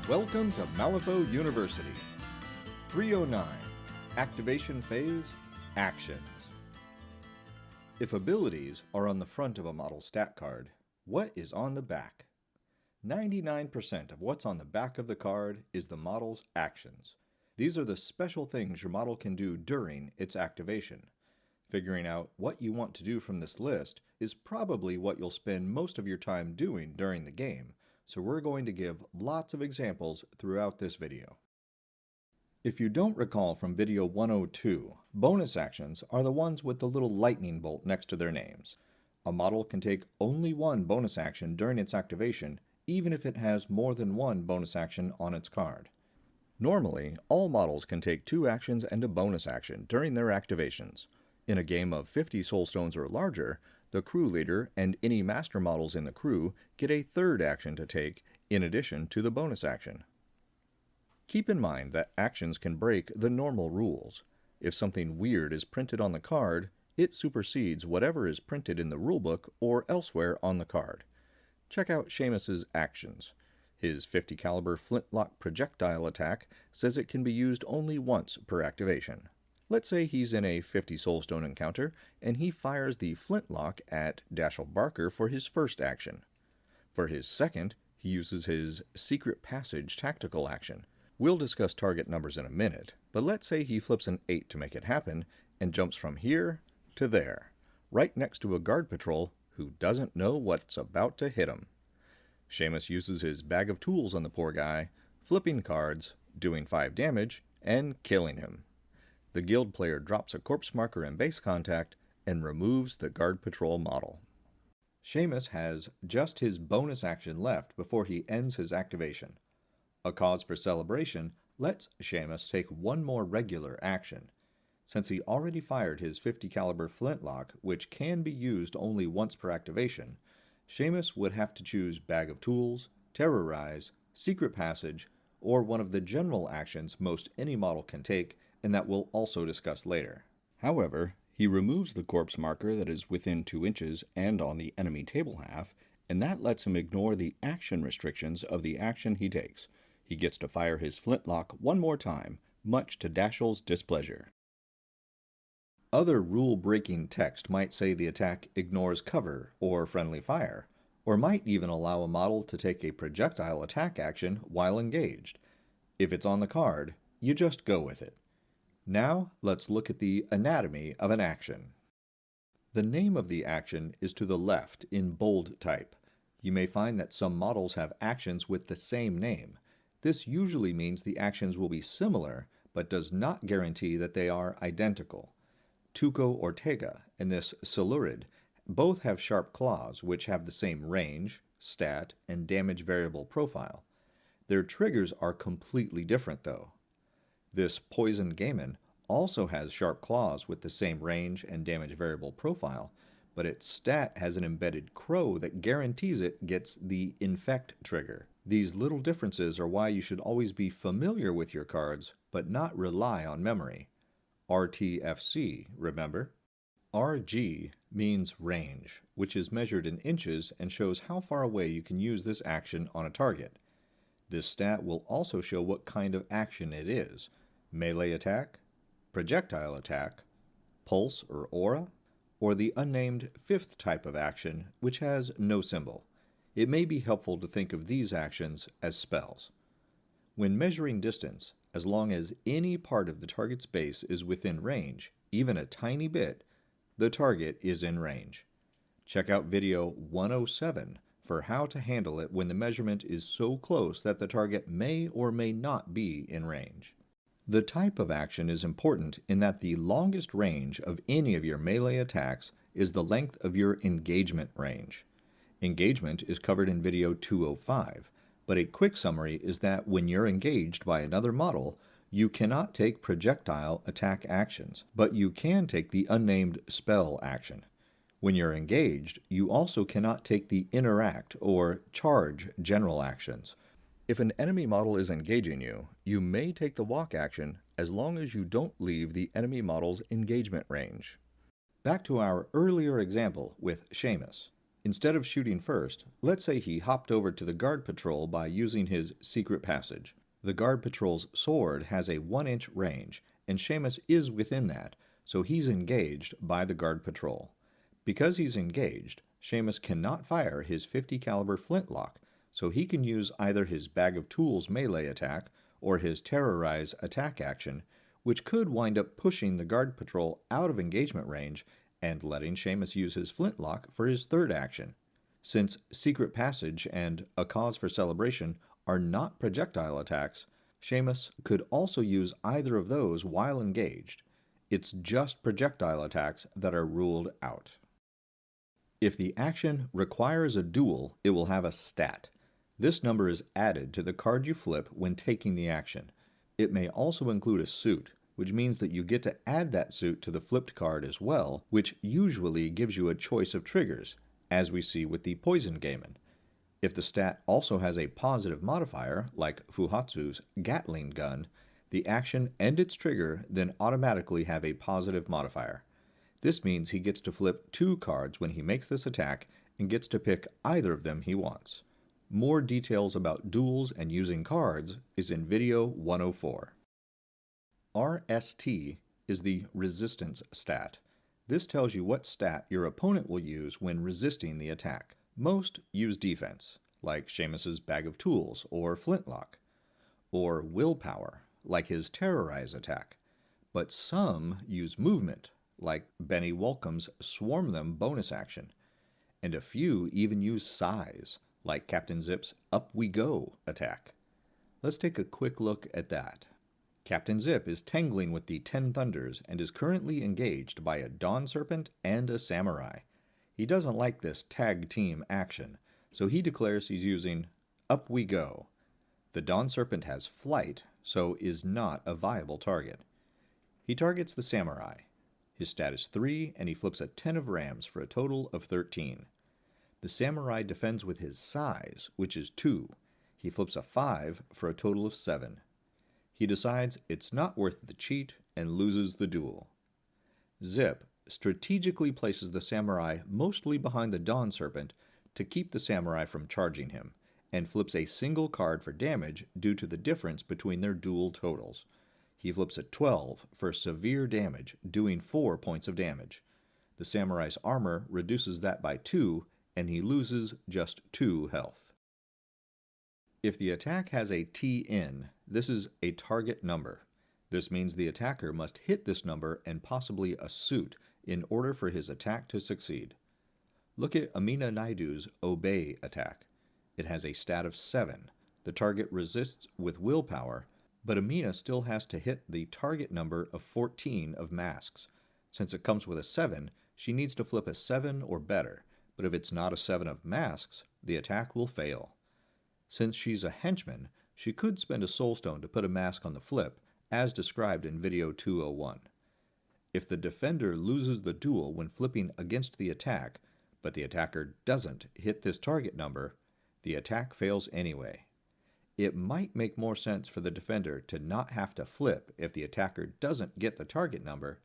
Welcome to Malifaux University. 309. Activation Phase, Actions. If abilities are on the front of a model stat card, what is on the back? 99% of what's on the back of the card is the model's actions. These are the special things your model can do during its activation. Figuring out what you want to do from this list is probably what you'll spend most of your time doing during the game, so we're going to give lots of examples throughout this video. If you don't recall from video 102, bonus actions are the ones with the little lightning bolt next to their names. A model can take only one bonus action during its activation, even if it has more than one bonus action on its card. Normally, all models can take 2 actions and a bonus action during their activations. In a game of 50 soulstones or larger, the crew leader and any master models in the crew get a 3rd action to take in addition to the bonus action. Keep in mind that actions can break the normal rules. If something weird is printed on the card, it supersedes whatever is printed in the rulebook or elsewhere on the card. Check out Seamus's actions. His 50 caliber flintlock projectile attack says it can be used only once per activation. Let's say he's in a 50 soulstone encounter and he fires the flintlock at Dashiell Barker for his 1st action. For his 2nd, he uses his secret passage tactical action. We'll discuss target numbers in a minute, but let's say he flips an 8 to make it happen and jumps from here to there, right next to a guard patrol who doesn't know what's about to hit him. Seamus uses his bag of tools on the poor guy, flipping cards, doing 5 damage, and killing him. The guild player drops a corpse marker in base contact and removes the guard patrol model. Seamus has just his bonus action left before he ends his activation. A cause for celebration lets Seamus take one more regular action. Since he already fired his 50 caliber flintlock, which can be used only once per activation, Seamus would have to choose Bag of Tools, Terrorize, Secret Passage, or one of the general actions most any model can take, and that we'll also discuss later. However, he removes the corpse marker that is within 2 inches and on the enemy table half, and that lets him ignore the action restrictions of the action he takes. He gets to fire his flintlock one more time, much to Dashiell's displeasure. Other rule-breaking text might say the attack ignores cover or friendly fire, or might even allow a model to take a projectile attack action while engaged. If it's on the card, you just go with it. Now, let's look at the anatomy of an action. The name of the action is to the left in bold type. You may find that some models have actions with the same name. This usually means the actions will be similar, but does not guarantee that they are identical. Tuco Ortega and this Silurid both have sharp claws, which have the same range, stat, and damage variable profile. Their triggers are completely different, though. This Poison Gaiman also has sharp claws with the same range and damage variable profile, but its stat has an embedded crow that guarantees it gets the Infect trigger. These little differences are why you should always be familiar with your cards, but not rely on memory. RTFC, remember? RG means range, which is measured in inches and shows how far away you can use this action on a target. This stat will also show what kind of action it is: melee attack, projectile attack, pulse or aura, or the unnamed 5th type of action, which has no symbol. It may be helpful to think of these actions as spells. When measuring distance, as long as any part of the target's base is within range, even a tiny bit, the target is in range. Check out video 107 for how to handle it when the measurement is so close that the target may or may not be in range. The type of action is important in that the longest range of any of your melee attacks is the length of your engagement range. Engagement is covered in video 205, but a quick summary is that when you're engaged by another model, you cannot take projectile attack actions, but you can take the unnamed spell action. When you're engaged, you also cannot take the interact or charge general actions. If an enemy model is engaging you, you may take the walk action as long as you don't leave the enemy model's engagement range. Back to our earlier example with Seamus. Instead of shooting first, let's say he hopped over to the guard patrol by using his secret passage. The guard patrol's sword has a 1-inch range, and Seamus is within that, so he's engaged by the guard patrol. Because he's engaged, Seamus cannot fire his 50 caliber flintlock, so he can use either his bag of tools melee attack or his terrorize attack action, which could wind up pushing the guard patrol out of engagement range and letting Seamus use his flintlock for his third action. Since Secret Passage and A Cause for Celebration are not projectile attacks, Seamus could also use either of those while engaged. It's just projectile attacks that are ruled out. If the action requires a duel, it will have a stat. This number is added to the card you flip when taking the action. It may also include a suit, which means that you get to add that suit to the flipped card as well, which usually gives you a choice of triggers, as we see with the Poison Gaemon. If the stat also has a positive modifier, like Fuhatsu's Gatling gun, the action and its trigger then automatically have a positive modifier. This means he gets to flip 2 cards when he makes this attack and gets to pick either of them he wants. More details about duels and using cards is in video 104. RST is the resistance stat. This tells you what stat your opponent will use when resisting the attack. Most use defense, like Seamus's bag of tools or flintlock, or willpower, like his terrorize attack. But some use movement, like Benny Walcomb's Swarm Them bonus action. And a few even use size, like Captain Zip's Up We Go attack. Let's take a quick look at that. Captain Zip is tangling with the 10 Thunders and is currently engaged by a Dawn Serpent and a Samurai. He doesn't like this tag team action, so he declares he's using Up We Go. The Dawn Serpent has flight, so is not a viable target. He targets the Samurai. His stat is 3, and he flips a 10 of rams for a total of 13. The Samurai defends with his size, which is 2. He flips a 5 for a total of 7. He decides it's not worth the cheat and loses the duel. Zip strategically places the Samurai mostly behind the Dawn Serpent to keep the Samurai from charging him, and flips a single card for damage due to the difference between their duel totals. He flips a 12 for severe damage, doing 4 points of damage. The Samurai's armor reduces that by 2, and he loses just 2 health. If the attack has a T in, this is a target number. This means the attacker must hit this number and possibly a suit in order for his attack to succeed. Look at Amina Naidu's Obey attack. It has a stat of 7. The target resists with willpower, but Amina still has to hit the target number of 14 of masks. Since it comes with a 7, she needs to flip a 7 or better, but if it's not a 7 of masks, the attack will fail. Since she's a henchman, she could spend a soulstone to put a mask on the flip, as described in video 201. If the defender loses the duel when flipping against the attack, but the attacker doesn't hit this target number, the attack fails anyway. It might make more sense for the defender to not have to flip if the attacker doesn't get the target number,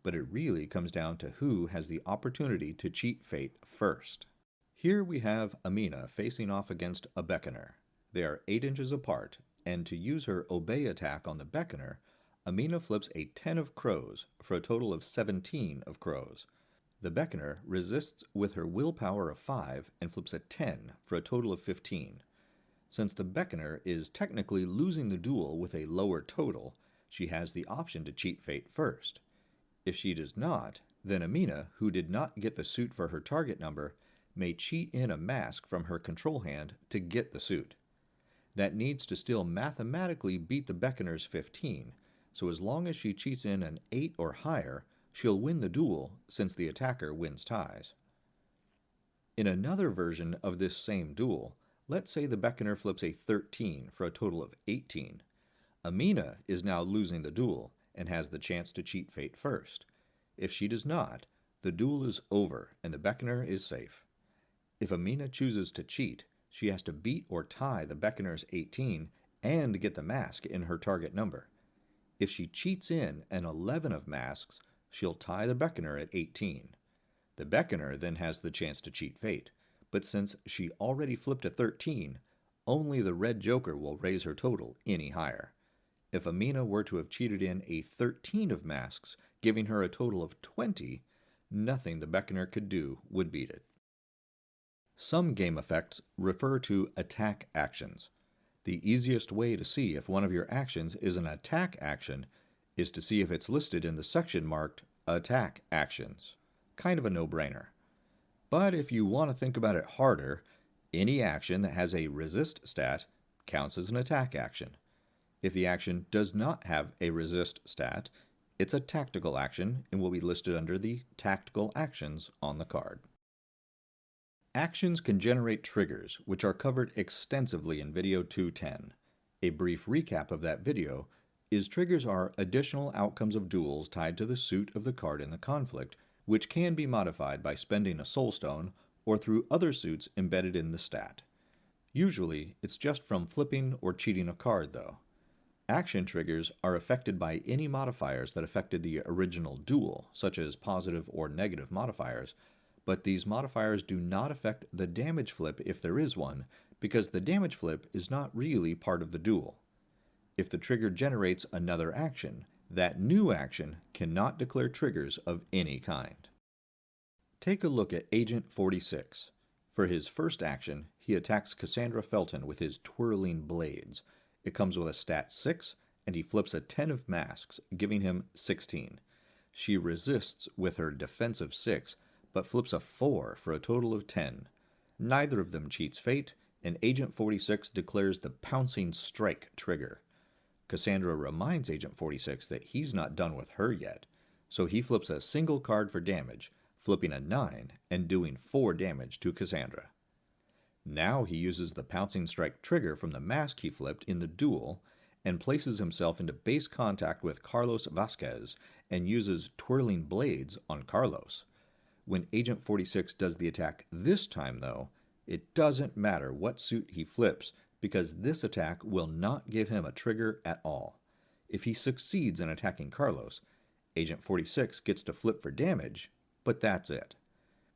but it really comes down to who has the opportunity to cheat fate first. Here we have Amina facing off against a Beckoner. They are 8 inches apart, and to use her Obey attack on the Beckoner, Amina flips a 10 of crows for a total of 17 of crows. The Beckoner resists with her willpower of 5 and flips a 10 for a total of 15. Since the Beckoner is technically losing the duel with a lower total, she has the option to cheat fate first. If she does not, then Amina, who did not get the suit for her target number, may cheat in a mask from her control hand to get the suit. That needs to still mathematically beat the Beckoner's 15, so as long as she cheats in an 8 or higher, she'll win the duel since the attacker wins ties. In another version of this same duel, let's say the Beckoner flips a 13 for a total of 18. Amina is now losing the duel and has the chance to cheat fate first. If she does not, the duel is over and the Beckoner is safe. If Amina chooses to cheat, she has to beat or tie the Beckoner's 18 and get the mask in her target number. If she cheats in an 11 of masks, she'll tie the Beckoner at 18. The Beckoner then has the chance to cheat fate, but since she already flipped a 13, only the red joker will raise her total any higher. If Amina were to have cheated in a 13 of masks, giving her a total of 20, nothing the Beckoner could do would beat it. Some game effects refer to attack actions. The easiest way to see if one of your actions is an attack action is to see if it's listed in the section marked Attack Actions. Kind of a no-brainer. But if you want to think about it harder, any action that has a resist stat counts as an attack action. If the action does not have a resist stat, it's a tactical action and will be listed under the tactical actions on the card. Actions can generate triggers, which are covered extensively in video 210. A brief recap of that video is triggers are additional outcomes of duels tied to the suit of the card in the conflict, which can be modified by spending a soulstone or through other suits embedded in the stat. Usually, it's just from flipping or cheating a card, though. Action triggers are affected by any modifiers that affected the original duel, such as positive or negative modifiers, but these modifiers do not affect the damage flip if there is one, because the damage flip is not really part of the duel. If the trigger generates another action, that new action cannot declare triggers of any kind. Take a look at Agent 46. For his first action, he attacks Cassandra Felton with his twirling blades. It comes with a stat 6, and he flips a 10 of masks, giving him 16. She resists with her defensive 6, but flips a 4 for a total of 10. Neither of them cheats fate, and Agent 46 declares the Pouncing Strike trigger. Cassandra reminds Agent 46 that he's not done with her yet, so he flips a single card for damage, flipping a 9 and doing 4 damage to Cassandra. Now he uses the Pouncing Strike trigger from the mask he flipped in the duel and places himself into base contact with Carlos Vasquez and uses Twirling Blades on Carlos. When Agent 46 does the attack this time, though, it doesn't matter what suit he flips because this attack will not give him a trigger at all. If he succeeds in attacking Carlos, Agent 46 gets to flip for damage, but that's it.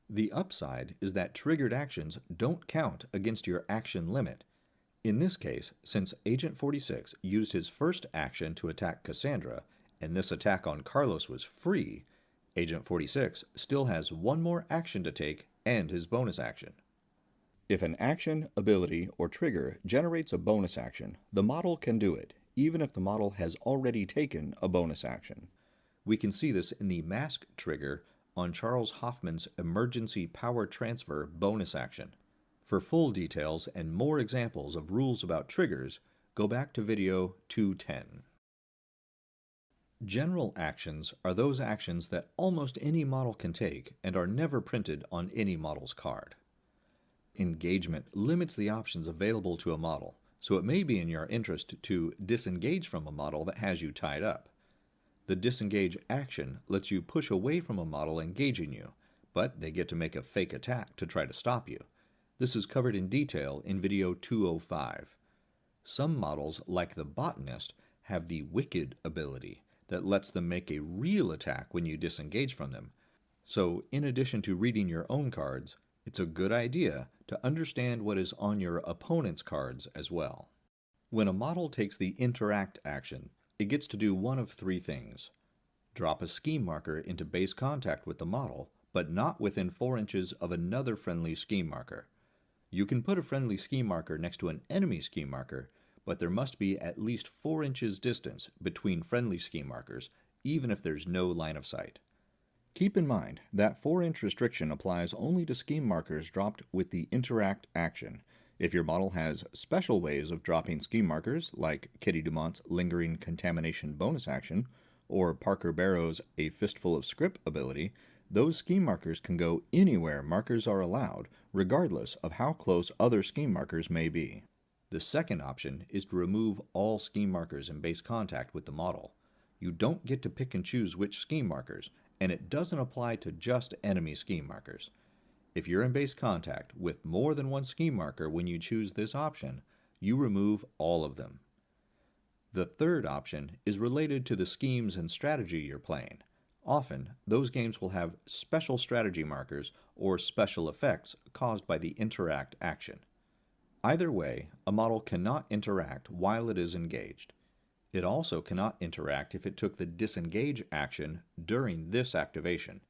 The upside is that triggered actions don't count against your action limit. In this case, since Agent 46 used his first action to attack Cassandra, and this attack on Carlos was free, Agent 46 still has one more action to take and his bonus action. If an action, ability, or trigger generates a bonus action, the model can do it, even if the model has already taken a bonus action. We can see this in the mask trigger on Charles Hoffman's Emergency Power Transfer bonus action. For full details and more examples of rules about triggers, go back to video 210. General actions are those actions that almost any model can take and are never printed on any model's card. Engagement limits the options available to a model, so it may be in your interest to disengage from a model that has you tied up. The disengage action lets you push away from a model engaging you, but they get to make a fake attack to try to stop you. This is covered in detail in video 205. Some models, like the Botanist, have the Wicked ability that lets them make a real attack when you disengage from them. So, in addition to reading your own cards, it's a good idea to understand what is on your opponent's cards as well. When a model takes the Interact action, it gets to do one of 3 things. Drop a scheme marker into base contact with the model, but not within 4 inches of another friendly scheme marker. You can put a friendly scheme marker next to an enemy scheme marker, but there must be at least 4 inches distance between friendly scheme markers, even if there's no line of sight. Keep in mind that 4-inch restriction applies only to scheme markers dropped with the Interact action. If your model has special ways of dropping scheme markers, like Kitty Dumont's Lingering Contamination bonus action, or Parker Barrow's A Fistful of Script ability, those scheme markers can go anywhere markers are allowed, regardless of how close other scheme markers may be. The second option is to remove all scheme markers in base contact with the model. You don't get to pick and choose which scheme markers, and it doesn't apply to just enemy scheme markers. If you're in base contact with more than one scheme marker when you choose this option, you remove all of them. The third option is related to the schemes and strategy you're playing. Often, those games will have special strategy markers or special effects caused by the interact action. Either way, a model cannot interact while it is engaged. It also cannot interact if it took the disengage action during this activation.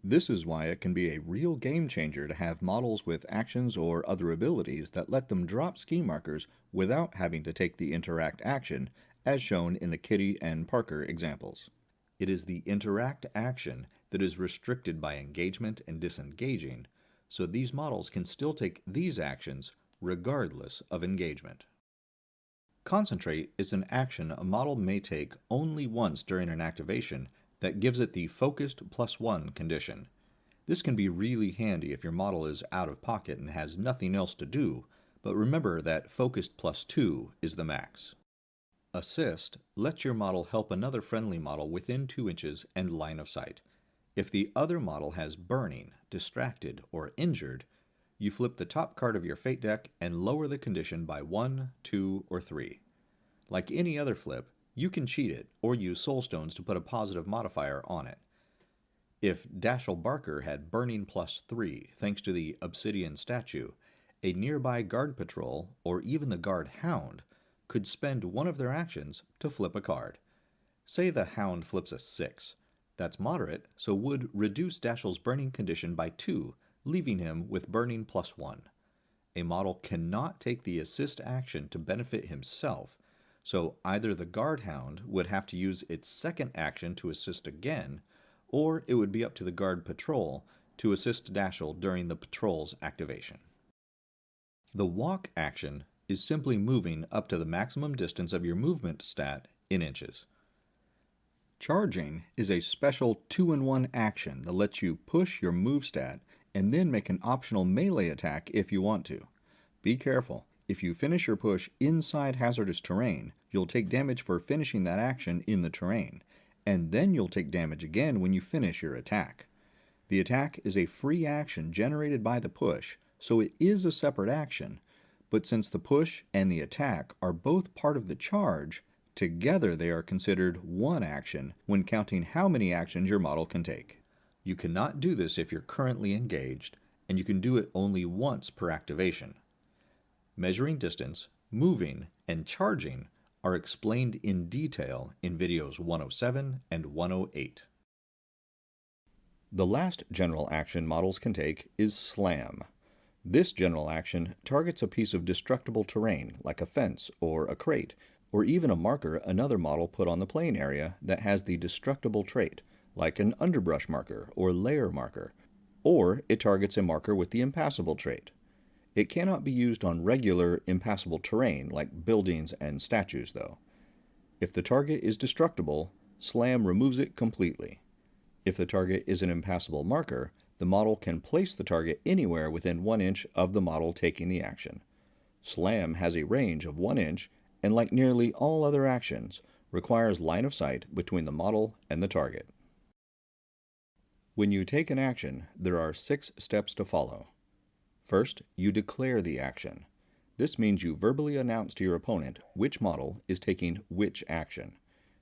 This is why it can be a real game changer to have models with actions or other abilities that let them drop ski markers without having to take the interact action, as shown in the Kitty and Parker examples. It is the interact action that is restricted by engagement and disengaging, so these models can still take these actions regardless of engagement. Concentrate is an action a model may take only once during an activation that gives it the focused +1 condition. This can be really handy if your model is out of pocket and has nothing else to do, but remember that focused +2 is the max. Assist lets your model help another friendly model within 2 inches and line of sight. If the other model has burning, distracted, or injured, you flip the top card of your fate deck and lower the condition by 1, 2, or 3. Like any other flip, you can cheat it or use soul stones to put a positive modifier on it. If Dashiell Barker had burning +3 thanks to the obsidian statue, a nearby guard patrol or even the guard hound could spend one of their actions to flip a card. Say the hound flips a 6. That's moderate, so would reduce Dashiell's burning condition by 2, leaving him with burning +1. A model cannot take the assist action to benefit himself, so either the guard hound would have to use its second action to assist again, or it would be up to the guard patrol to assist Dashiell during the patrol's activation. The walk action is simply moving up to the maximum distance of your movement stat in inches. Charging is a special 2-in-1 action that lets you push your move stat and then make an optional melee attack if you want to. Be careful. If you finish your push inside hazardous terrain, you'll take damage for finishing that action in the terrain, and then you'll take damage again when you finish your attack. The attack is a free action generated by the push, so it is a separate action, but since the push and the attack are both part of the charge, together they are considered one action when counting how many actions your model can take. You cannot do this if you're currently engaged, and you can do it only once per activation. Measuring distance, moving, and charging are explained in detail in videos 107 and 108. The last general action models can take is Slam. This general action targets a piece of destructible terrain like a fence or a crate, or even a marker another model put on the playing area that has the destructible trait, like an underbrush marker or layer marker, or it targets a marker with the impassable trait. It cannot be used on regular impassable terrain like buildings and statues, though. If the target is destructible, Slam removes it completely. If the target is an impassable marker, the model can place the target anywhere within 1 inch of the model taking the action. Slam has a range of 1 inch, and like nearly all other actions, requires line of sight between the model and the target. When you take an action, there are 6 steps to follow. First, you declare the action. This means you verbally announce to your opponent which model is taking which action.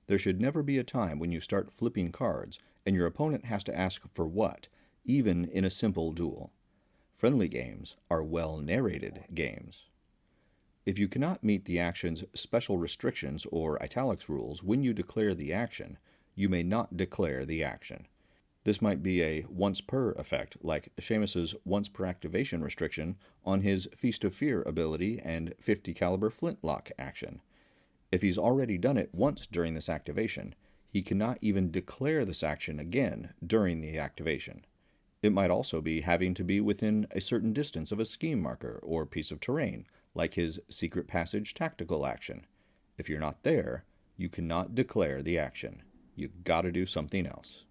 There should never be a time when you start flipping cards and your opponent has to ask for what, even in a simple duel. Friendly games are well-narrated games. If you cannot meet the action's special restrictions or italics rules when you declare the action, you may not declare the action. This might be a once-per effect, like Seamus's once-per activation restriction on his Feast of Fear ability and 50 caliber flintlock action. If he's already done it once during this activation, he cannot even declare this action again during the activation. It might also be having to be within a certain distance of a scheme marker or piece of terrain, like his Secret Passage tactical action. If you're not there, you cannot declare the action. You gotta do something else.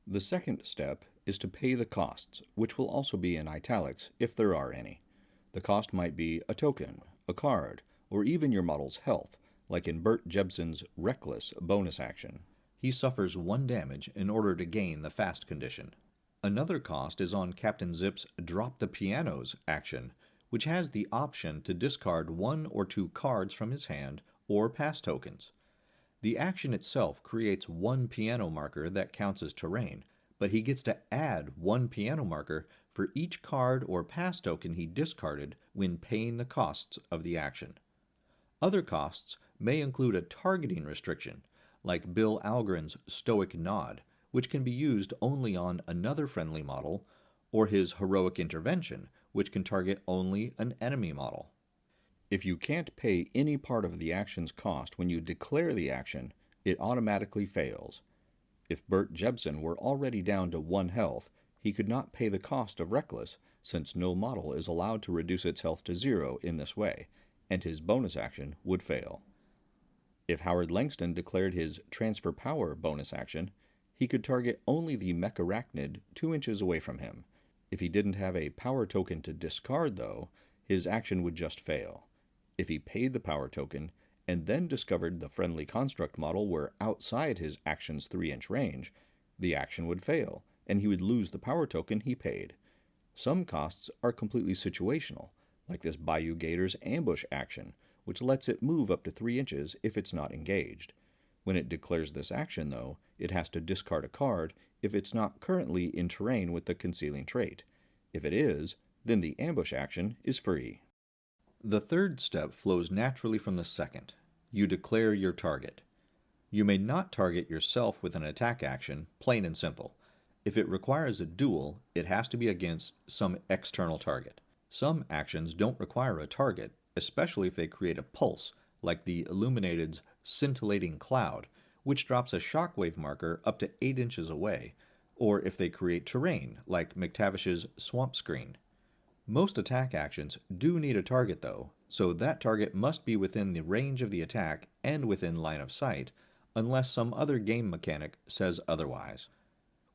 The second step is to pay the costs, which will also be in italics if there are any. The cost might be a token, a card, or even your model's health, like in Bert Jebsen's Reckless bonus action. He suffers 1 damage in order to gain the fast condition. Another cost is on Captain Zip's Drop the Pianos action, which has the option to discard 1 or 2 cards from his hand or pass tokens. The action itself creates one piano marker that counts as terrain, but he gets to add one piano marker for each card or pass token he discarded when paying the costs of the action. Other costs may include a targeting restriction, like Bill Algren's Stoic Nod, which can be used only on another friendly model, or his Heroic Intervention, which can target only an enemy model. If you can't pay any part of the action's cost when you declare the action, it automatically fails. If Bert Jebsen were already down to 1 health, he could not pay the cost of Reckless, since no model is allowed to reduce its health to 0 in this way, and his bonus action would fail. If Howard Langston declared his Transfer Power bonus action, he could target only the Mecharachnid 2 inches away from him. If he didn't have a power token to discard, though, his action would just fail. If he paid the power token, and then discovered the friendly construct model were outside his action's 3-inch range, the action would fail, and he would lose the power token he paid. Some costs are completely situational, like this Bayou Gator's ambush action, which lets it move up to 3 inches if it's not engaged. When it declares this action, though, it has to discard a card if it's not currently in terrain with the concealing trait. If it is, then the ambush action is free. The third step flows naturally from the second. You declare your target. You may not target yourself with an attack action, plain and simple. If it requires a duel, it has to be against some external target. Some actions don't require a target, especially if they create a pulse, like the Illuminated's Scintillating Cloud, which drops a shockwave marker up to 8 inches away, or if they create terrain, like McTavish's Swamp Screen. Most attack actions do need a target, though, so that target must be within the range of the attack and within line of sight, unless some other game mechanic says otherwise.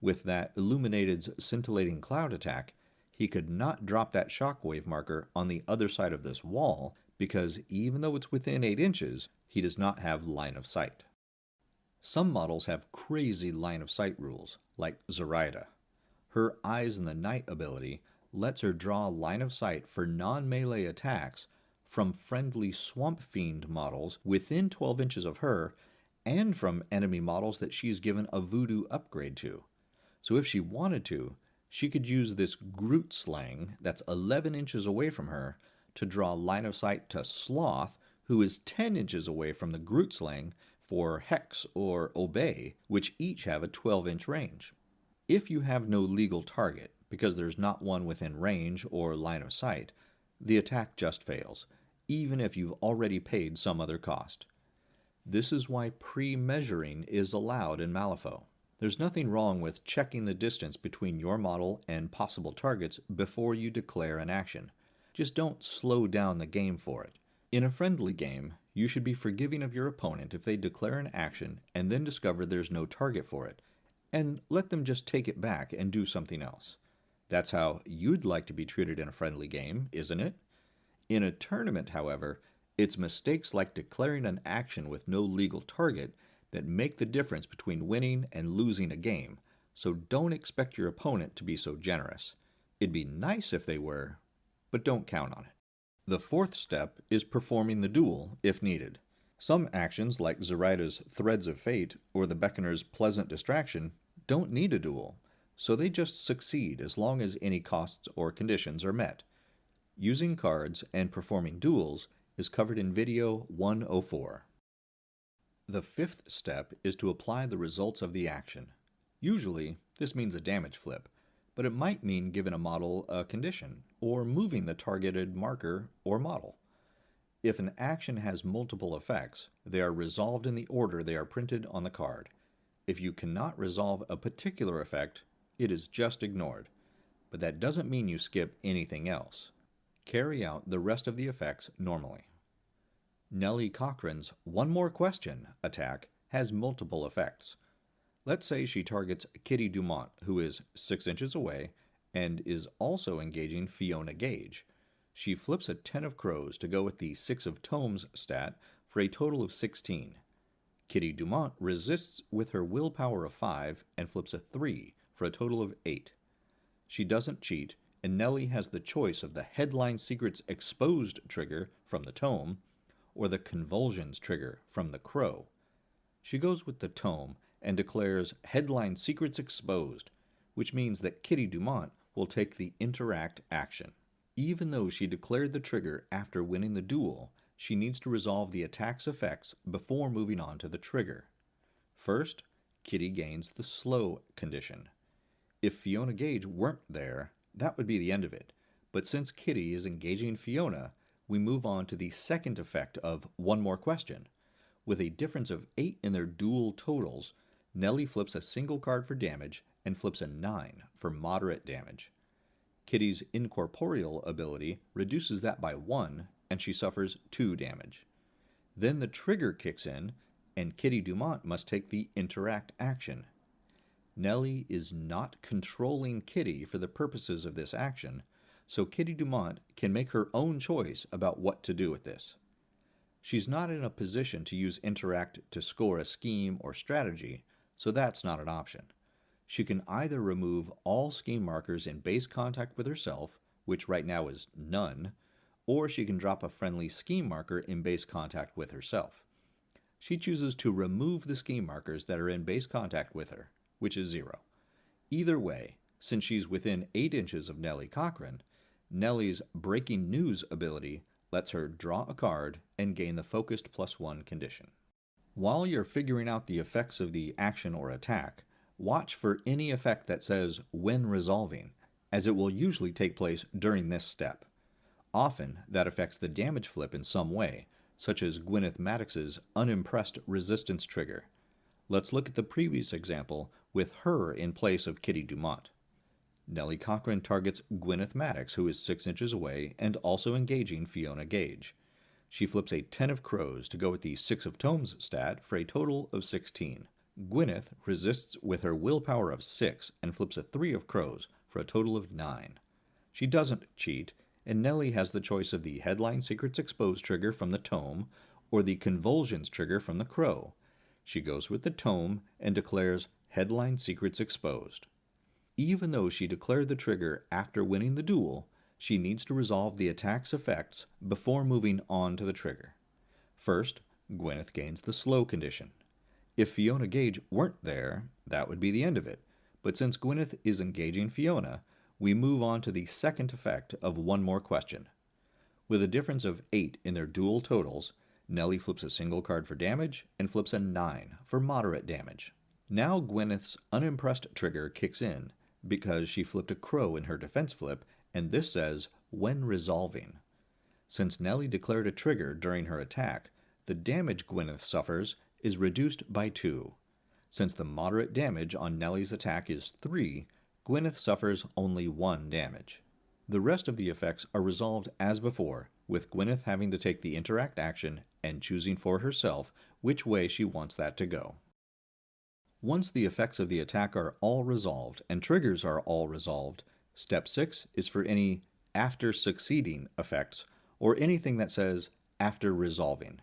With that Illuminated's Scintillating Cloud attack, he could not drop that shockwave marker on the other side of this wall, because even though it's within 8 inches, he does not have line of sight. Some models have crazy line of sight rules, like Zoraida. Her Eyes in the Night ability lets her draw line of sight for non-melee attacks from friendly Swamp Fiend models within 12 inches of her, and from enemy models that she's given a voodoo upgrade to. So if she wanted to, she could use this Groot Slang that's 11 inches away from her to draw line of sight to Sloth, who is 10 inches away from the Groot Slang, for Hex or Obey, which each have a 12-inch range. If you have no legal target, because there's not one within range or line of sight, the attack just fails, even if you've already paid some other cost. This is why pre-measuring is allowed in Malifaux. There's nothing wrong with checking the distance between your model and possible targets before you declare an action. Just don't slow down the game for it. In a friendly game, you should be forgiving of your opponent if they declare an action and then discover there's no target for it, and let them just take it back and do something else. That's how you'd like to be treated in a friendly game, isn't it? In a tournament, however, it's mistakes like declaring an action with no legal target that make the difference between winning and losing a game, so don't expect your opponent to be so generous. It'd be nice if they were, but don't count on it. The fourth step is performing the duel if needed. Some actions like Zoraida's Threads of Fate or the Beckoner's Pleasant Distraction don't need a duel, so they just succeed as long as any costs or conditions are met. Using cards and performing duels is covered in video 104. The fifth step is to apply the results of the action. Usually, this means a damage flip, but it might mean giving a model a condition, or moving the targeted marker or model. If an action has multiple effects, they are resolved in the order they are printed on the card. If you cannot resolve a particular effect, it is just ignored, but that doesn't mean you skip anything else. Carry out the rest of the effects normally. Nellie Cochran's One More Question attack has multiple effects. Let's say she targets Kitty Dumont, who is 6 inches away, and is also engaging Fiona Gage. She flips a 10 of crows to go with the 6 of tomes stat for a total of 16. Kitty Dumont resists with her willpower of 5 and flips a 3 for a total of 8. She doesn't cheat, and Nellie has the choice of the Headline Secrets Exposed trigger from the tome, or the Convulsions trigger from the crow. She goes with the tome and declares Headline Secrets Exposed, which means that Kitty Dumont will take the interact action. Even though she declared the trigger after winning the duel, she needs to resolve the attack's effects before moving on to the trigger. First, Kitty gains the slow condition. If Fiona Gage weren't there, that would be the end of it, but since Kitty is engaging Fiona, we move on to the second effect of One More Question. With a difference of 8 in their duel totals, Nellie flips a single card for damage and flips a 9 for moderate damage. Kitty's incorporeal ability reduces that by 1, and she suffers 2 damage. Then the trigger kicks in, and Kitty Dumont must take the interact action. Nellie is not controlling Kitty for the purposes of this action, so Kitty Dumont can make her own choice about what to do with this. She's not in a position to use interact to score a scheme or strategy, so that's not an option. She can either remove all scheme markers in base contact with herself, which right now is none, or she can drop a friendly scheme marker in base contact with herself. She chooses to remove the scheme markers that are in base contact with her, which is 0. Either way, since she's within 8 inches of Nellie Cochran, Nellie's Breaking News ability lets her draw a card and gain the focused +1 condition. While you're figuring out the effects of the action or attack, watch for any effect that says when resolving, as it will usually take place during this step. Often, that affects the damage flip in some way, such as Gwyneth Maddox's Unimpressed Resistance trigger. Let's look at the previous example with her in place of Kitty Dumont. Nellie Cochran targets Gwyneth Maddox, who is 6 inches away and also engaging Fiona Gage. She flips a 10 of crows to go with the 6 of tomes stat for a total of 16. Gwyneth resists with her willpower of 6 and flips a 3 of crows for a total of 9. She doesn't cheat, and Nellie has the choice of the Headline Secrets Exposed trigger from the tome or the Convulsions trigger from the crow. She goes with the tome and declares Headline Secrets Exposed. Even though she declared the trigger after winning the duel, she needs to resolve the attack's effects before moving on to the trigger. First, Gwyneth gains the slow condition. If Fiona Gage weren't there, that would be the end of it, but since Gwyneth is engaging Fiona, we move on to the second effect of One More Question. With a difference of 8 in their duel totals, Nellie flips a single card for damage and flips a 9 for moderate damage. Now Gwyneth's Unimpressed trigger kicks in because she flipped a crow in her defense flip, and this says when resolving. Since Nellie declared a trigger during her attack, the damage Gwyneth suffers is reduced by 2. Since the moderate damage on Nellie's attack is 3, Gwyneth suffers only 1 damage. The rest of the effects are resolved as before, with Gwyneth having to take the interact action and choosing for herself which way she wants that to go. Once the effects of the attack are all resolved and triggers are all resolved, step 6 is for any after succeeding effects or anything that says after resolving.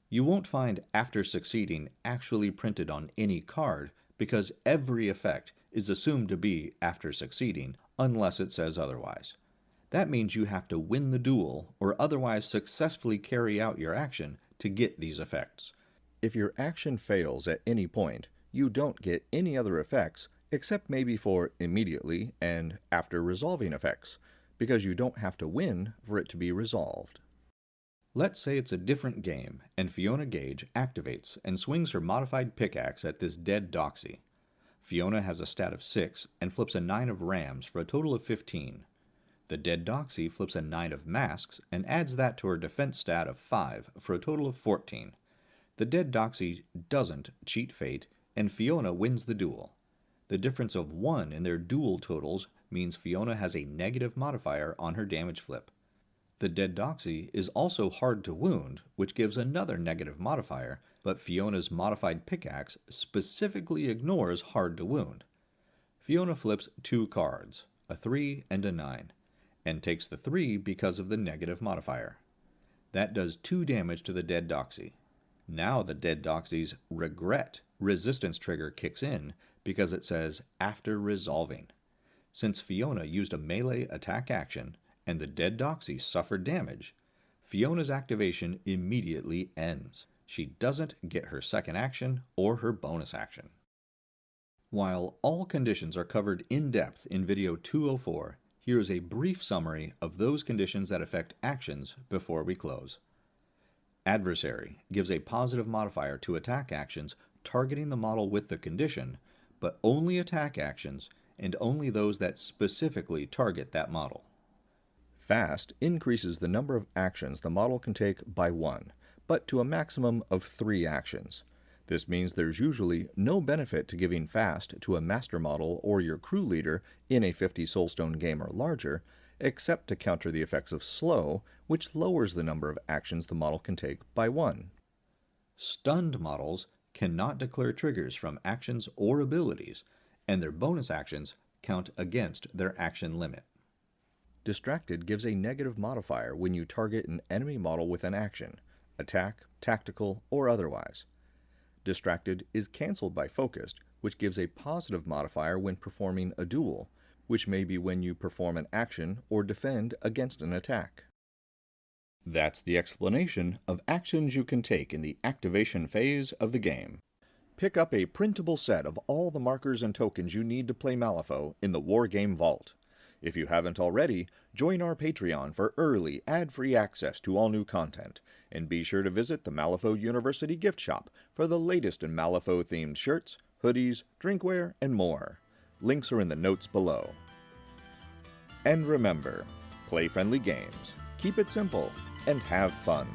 You won't find after succeeding actually printed on any card because every effect is assumed to be after succeeding unless it says otherwise. That means you have to win the duel or otherwise successfully carry out your action to get these effects. If your action fails at any point, you don't get any other effects except maybe for immediately and after resolving effects, because you don't have to win for it to be resolved. Let's say it's a different game, and Fiona Gage activates and swings her modified pickaxe at this dead doxy. Fiona has a stat of 6 and flips a 9 of rams for a total of 15. The dead doxy flips a 9 of masks and adds that to her defense stat of 5 for a total of 14. The dead doxy doesn't cheat fate, and Fiona wins the duel. The difference of 1 in their duel totals means Fiona has a negative modifier on her damage flip. The dead doxy is also hard to wound, which gives another negative modifier, but Fiona's modified pickaxe specifically ignores hard to wound. Fiona flips 2 cards, a 3 and a 9, and takes the 3 because of the negative modifier. That does 2 damage to the dead doxy. Now the dead doxy's regret resistance trigger kicks in because it says after resolving. Since Fiona used a melee attack action and the dead doxy suffered damage, Fiona's activation immediately ends. she doesn't get her second action or her bonus action. While all conditions are covered in depth in video 204, here is a brief summary of those conditions that affect actions before we close. Adversary gives a positive modifier to attack actions targeting the model with the condition, but only attack actions and only those that specifically target that model. Fast increases the number of actions the model can take by 1, but to a maximum of 3 actions. This means there's usually no benefit to giving Fast to a master model or your crew leader in a 50 soulstone game or larger, except to counter the effects of Slow, which lowers the number of actions the model can take by 1. Stunned models cannot declare triggers from actions or abilities, and their bonus actions count against their action limit. Distracted gives a negative modifier when you target an enemy model with an action, attack, tactical, or otherwise. Distracted is cancelled by Focused, which gives a positive modifier when performing a duel, which may be when you perform an action or defend against an attack. That's the explanation of actions you can take in the activation phase of the game. Pick up a printable set of all the markers and tokens you need to play Malifaux in the Wargames Vault. If you haven't already, join our Patreon for early, ad-free access to all new content, and be sure to visit the Malifaux University gift shop for the latest in Malifaux-themed shirts, hoodies, drinkware, and more. Links are in the notes below. And remember, play friendly games, keep it simple, and have fun.